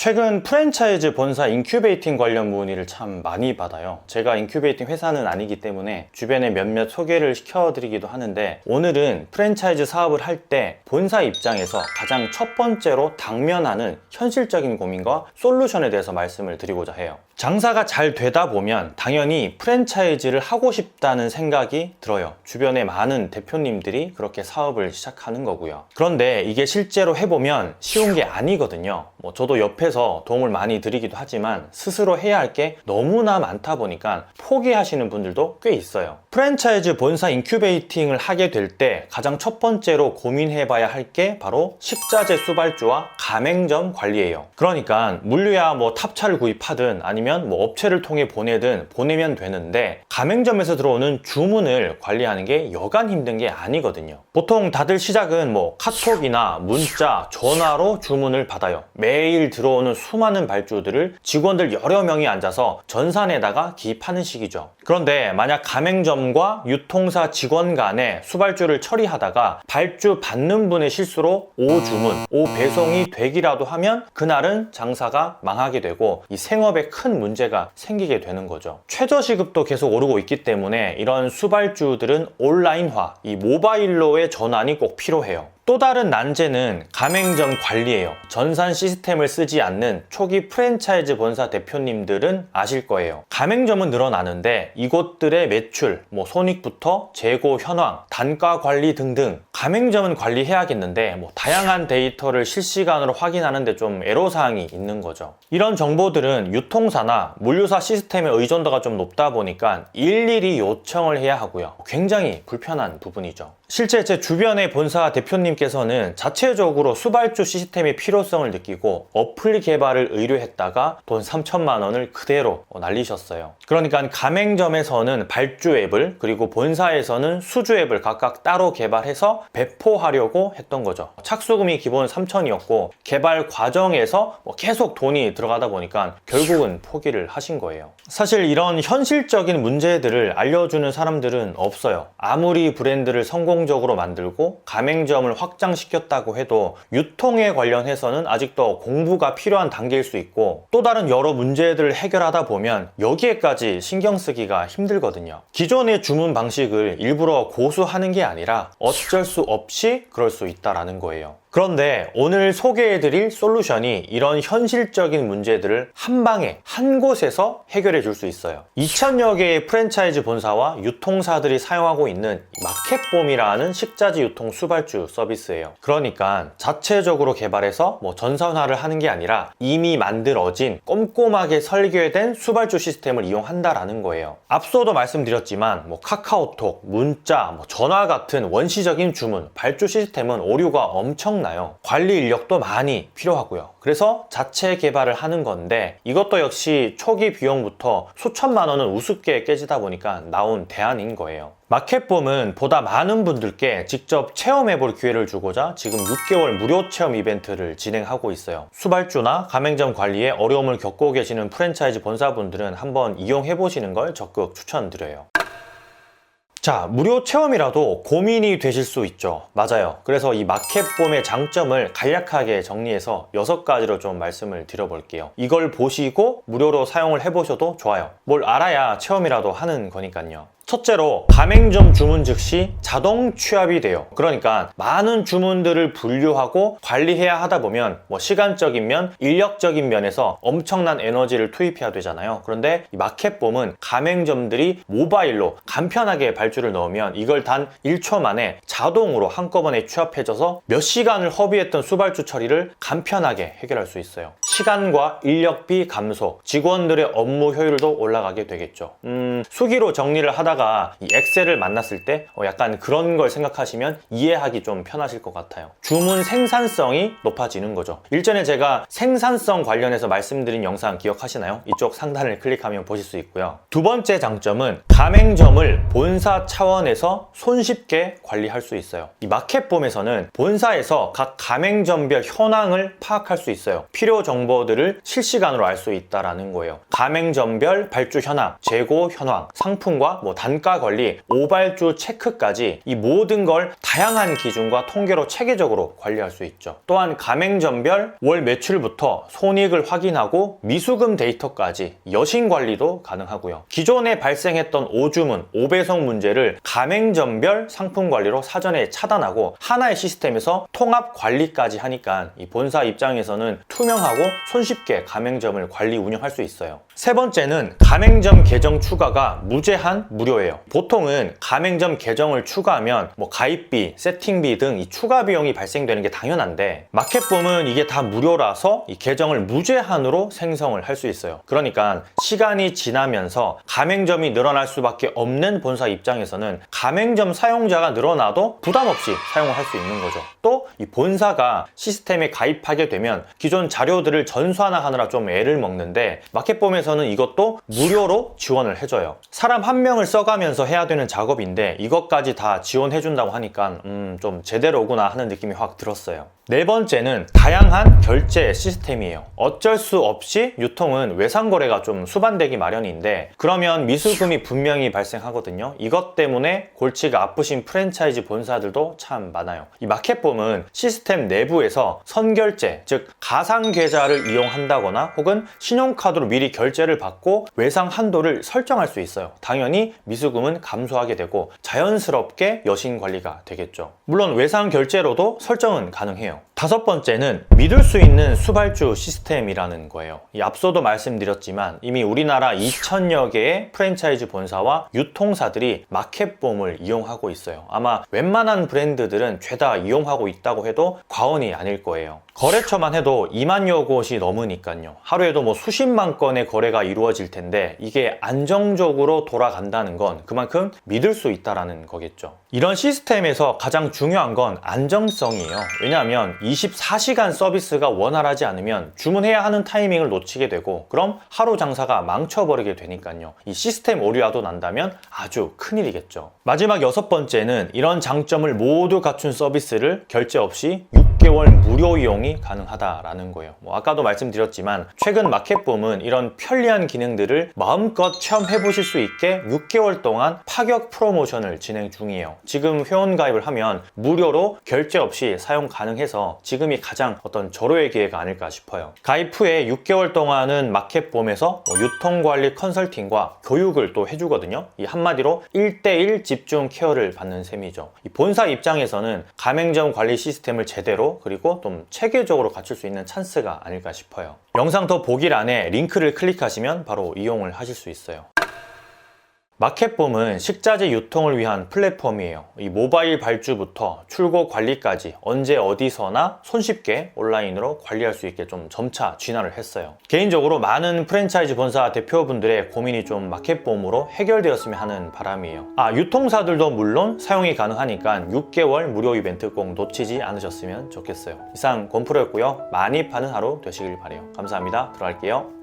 최근 프랜차이즈 본사 인큐베이팅 관련 문의를 참 많이 받아요. 제가 인큐베이팅 회사는 아니기 때문에 주변에 몇몇 소개를 시켜드리기도 하는데, 오늘은 프랜차이즈 사업을 할 때 본사 입장에서 가장 첫 번째로 당면하는 현실적인 고민과 솔루션에 대해서 말씀을 드리고자 해요. 장사가 잘 되다 보면 당연히 프랜차이즈를 하고 싶다는 생각이 들어요. 주변에 많은 대표님들이 그렇게 사업을 시작하는 거고요. 그런데 이게 실제로 해보면 쉬운 게 아니거든요. 저도 옆에서 도움을 많이 드리기도 하지만 스스로 해야 할 게 너무나 많다 보니까 포기하시는 분들도 꽤 있어요. 프랜차이즈 본사 인큐베이팅을 하게 될 때 가장 첫 번째로 고민해봐야 할 게 바로 식자재 수발주와 가맹점 관리예요. 그러니까 물류야 탑차를 구입하든 아니면 업체를 통해 보내면 되는데, 가맹점에서 들어오는 주문을 관리하는 게 여간 힘든 게 아니거든요. 보통 다들 시작은 카톡이나 문자, 전화로 주문을 받아요. 매일 들어오는 수많은 발주들을 직원들 여러 명이 앉아서 전산에다가 기입하는 식이죠. 그런데 만약 가맹점과 유통사 직원 간에 수발주를 처리하다가 발주 받는 분의 실수로 오주문, 오배송이 되기라도 하면 그날은 장사가 망하게 되고 이 생업에 큰 문제가 생기게 되는 거죠. 최저시급도 계속 오르고 있기 때문에 이런 수발주들은 온라인화, 이 모바일로의 전환이 꼭 필요해요. 또 다른 난제는 가맹점 관리예요. 전산 시스템을 쓰지 않는 초기 프랜차이즈 본사 대표님들은 아실 거예요. 가맹점은 늘어나는데 이곳들의 매출, 손익부터 재고 현황, 단가 관리 등등 가맹점은 관리해야겠는데 다양한 데이터를 실시간으로 확인하는데 좀 애로사항이 있는 거죠. 이런 정보들은 유통사나 물류사 시스템의 의존도가 좀 높다 보니까 일일이 요청을 해야 하고요. 굉장히 불편한 부분이죠. 실제 제 주변의 본사 대표님께서는 자체적으로 수발주 시스템의 필요성을 느끼고 어플 개발을 의뢰했다가 돈 3천만 원을 그대로 날리셨어요. 그러니까 가맹점에서는 발주 앱을, 그리고 본사에서는 수주 앱을 각각 따로 개발해서 배포하려고 했던 거죠. 착수금이 기본 3천이었고 개발 과정에서 계속 돈이 들어가다 보니까 결국은 포기를 하신 거예요. 사실 이런 현실적인 문제들을 알려주는 사람들은 없어요. 아무리 브랜드를 성공적으로 만들고 가맹점을 확장시켰다고 해도 유통에 관련해서는 아직도 공부가 필요한 단계일 수 있고, 또 다른 여러 문제들을 해결하다 보면 여기에까지 신경 쓰기가 힘들거든요. 기존의 주문 방식을 일부러 고수하는 게 아니라 어쩔 수 없이 그럴 수 있다라는 거예요. 그런데 오늘 소개해드릴 솔루션이 이런 현실적인 문제들을 한 방에 한 곳에서 해결해 줄 수 있어요. 2000여 개의 프랜차이즈 본사와 유통사들이 사용하고 있는 마켓봄이라는 식자재 유통 수발주 서비스예요. 그러니까 자체적으로 개발해서 전산화를 하는 게 아니라 이미 만들어진 꼼꼼하게 설계된 수발주 시스템을 이용한다라는 거예요. 앞서도 말씀드렸지만 카카오톡, 문자, 전화 같은 원시적인 주문, 발주 시스템은 오류가 엄청나요. 관리 인력도 많이 필요하고요. 그래서 자체 개발을 하는 건데 이것도 역시 초기 비용부터 수천만 원은 우습게 깨지다 보니까 나온 대안인 거예요. 마켓봄은 보다 많은 분들께 직접 체험해볼 기회를 주고자 지금 6개월 무료 체험 이벤트를 진행하고 있어요. 수발주나 가맹점 관리에 어려움을 겪고 계시는 프랜차이즈 본사분들은 한번 이용해보시는 걸 적극 추천드려요. 자, 무료 체험이라도 고민이 되실 수 있죠. 맞아요. 그래서 이 마켓봄의 장점을 간략하게 정리해서 6가지로 좀 말씀을 드려볼게요. 이걸 보시고 무료로 사용을 해보셔도 좋아요. 뭘 알아야 체험이라도 하는 거니까요. 첫째로 가맹점 주문 즉시 자동 취합이 돼요. 그러니까 많은 주문들을 분류하고 관리해야 하다 보면 시간적인 면, 인력적인 면에서 엄청난 에너지를 투입해야 되잖아요. 그런데 이 마켓봄은 가맹점들이 모바일로 간편하게 발주를 넣으면 이걸 단 1초 만에 자동으로 한꺼번에 취합해줘서 몇 시간을 허비했던 수발주 처리를 간편하게 해결할 수 있어요. 시간과 인력비 감소, 직원들의 업무 효율도 올라가게 되겠죠. 수기로 정리를 하다가 이 엑셀을 만났을 때 약간 그런 걸 생각하시면 이해하기 좀 편하실 것 같아요. 주문 생산성이 높아지는 거죠. 일전에 제가 생산성 관련해서 말씀드린 영상 기억하시나요? 이쪽 상단을 클릭하면 보실 수 있고요. 두 번째 장점은 가맹점을 본사 차원에서 손쉽게 관리할 수 있어요. 이 마켓봄에서는 본사에서 각 가맹점별 현황을 파악할 수 있어요. 필요 정보들을 실시간으로 알 수 있다는 거예요. 가맹점별 발주 현황, 재고 현황, 상품과 단가 관리, 오발주 체크까지 이 모든 걸 다양한 기준과 통계로 체계적으로 관리할 수 있죠. 또한 가맹점별 월 매출부터 손익을 확인하고 미수금 데이터까지 여신 관리도 가능하고요. 기존에 발생했던 오주문, 오배송 문제를 가맹점별 상품 관리로 사전에 차단하고 하나의 시스템에서 통합 관리까지 하니까 이 본사 입장에서는 투명하고 손쉽게 가맹점을 관리 운영할 수 있어요. 세 번째는 가맹점 계정 추가가 무제한 무료예요. 보통은 가맹점 계정을 추가하면 가입비, 세팅비 등 이 추가 비용이 발생되는 게 당연한데 마켓봄은 이게 다 무료라서 이 계정을 무제한으로 생성을 할 수 있어요. 그러니까 시간이 지나면서 가맹점이 늘어날 수밖에 없는 본사 입장에서는 가맹점 사용자가 늘어나도 부담 없이 사용을 할 수 있는 거죠. 또 이 본사가 시스템에 가입하게 되면 기존 자료들을 전수하나 좀 애를 먹는데 마켓봄에서는 이것도 무료로 지원을 해줘요. 사람 한 명을 써가면서 해야 되는 작업인데 이것까지 다 지원해준다고 하니까 좀 제대로구나 하는 느낌이 확 들었어요. 네 번째는 다양한 결제 시스템이에요. 어쩔 수 없이 유통은 외상거래가 좀 수반되기 마련인데 그러면 미수금이 분명히 발생하거든요. 이것 때문에 골치가 아프신 프랜차이즈 본사들도 참 많아요. 이 마켓봄은 시스템 내부에서 선결제, 즉 가상계좌를 이용한다거나 혹은 신용카드로 미리 결제를 받고 외상 한도를 설정할 수 있어요. 당연히 미수금은 감소하게 되고 자연스럽게 여신 관리가 되겠죠. 물론 외상 결제로도 설정은 가능해요. 다섯 번째는 믿을 수 있는 수발주 시스템이라는 거예요. 앞서도 말씀드렸지만 이미 우리나라 2,000여 개의 프랜차이즈 본사와 유통사들이 마켓봄을 이용하고 있어요. 아마 웬만한 브랜드들은 죄다 이용하고 있다고 해도 과언이 아닐 거예요. 거래처만 해도 2만여 곳이 넘으니까요. 하루에도 수십만 건의 거래가 이루어질 텐데 이게 안정적으로 돌아간다는 건 그만큼 믿을 수 있다는 거겠죠. 이런 시스템에서 가장 중요한 건 안정성이에요. 왜냐하면 24시간 서비스가 원활하지 않으면 주문해야 하는 타이밍을 놓치게 되고 그럼 하루 장사가 망쳐버리게 되니까요. 이 시스템 오류라도 난다면 아주 큰일이겠죠. 마지막 여섯 번째는 이런 장점을 모두 갖춘 서비스를 결제 없이 6개월 무료 이용이 가능하다라는 거예요. 아까도 말씀드렸지만 최근 마켓봄은 이런 편리한 기능들을 마음껏 체험해 보실 수 있게 6개월 동안 파격 프로모션을 진행 중이에요. 지금 회원 가입을 하면 무료로 결제 없이 사용 가능해서 지금이 가장 절호의 기회가 아닐까 싶어요. 가입 후에 6개월 동안은 마켓봄에서 유통관리 컨설팅과 교육을 또 해주거든요. 이 한마디로 1:1 집중 케어를 받는 셈이죠. 이 본사 입장에서는 가맹점 관리 시스템을 제대로 그리고 좀 체계적으로 갖출 수 있는 찬스가 아닐까 싶어요. 영상 더 보기란에 링크를 클릭하시면 바로 이용을 하실 수 있어요. 마켓봄은 식자재 유통을 위한 플랫폼이에요. 이 모바일 발주부터 출고 관리까지 언제 어디서나 손쉽게 온라인으로 관리할 수 있게 좀 점차 진화를 했어요. 개인적으로 많은 프랜차이즈 본사 대표분들의 고민이 좀 마켓봄으로 해결되었으면 하는 바람이에요. 유통사들도 물론 사용이 가능하니까 6개월 무료 이벤트 꼭 놓치지 않으셨으면 좋겠어요. 이상 곰프로였고요. 많이 파는 하루 되시길 바래요. 감사합니다. 들어갈게요.